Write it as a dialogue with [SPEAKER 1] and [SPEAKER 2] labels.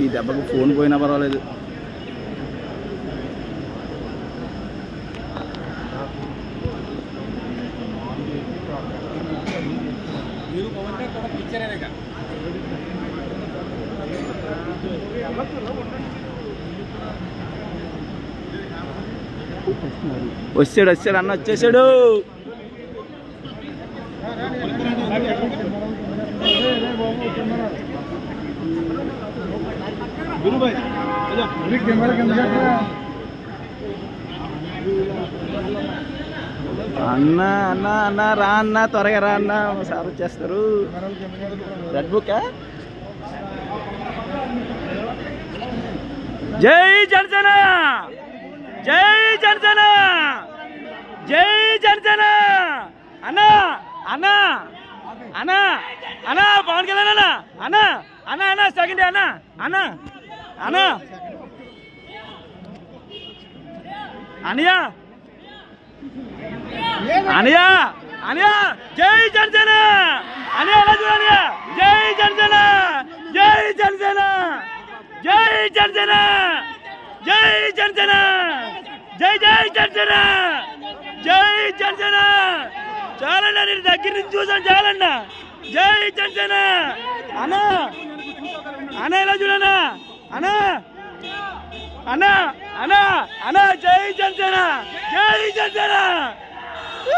[SPEAKER 1] ఈ దెబ్బకు ఫోన్ పోయినా పర్వాలేదు. వచ్చాడు అన్న వచ్చేసాడు. అన్న అన్న అన్న రా అన్న, త్వరగా రా అన్న, సార్ వచ్చేస్తారు. Red book. జై జనసేన, జై జనసేన, జై జనసేన. అన్న అన్న అన్న అన్న పవన్ కళ్యాణ్ అన్న అన్న అన్న అన్న సెకండ్ అన్న అన్న అన్న అనియా అనియా అనియా జై జనసేన అనియా అనియా జై జనసేన, జై జనసేన, జై జనసేన, జై జనసేన, జై జై జనసేన, జై జనసేన. చాలన్నా నేను దగ్గర నుంచి చూసాను, చాలన్నా. జై జనసేన అన్న అన్న ఇలా చూడన్నా అన్న అన్న అన్న అన్న జై జనసేన, జై జనసేన.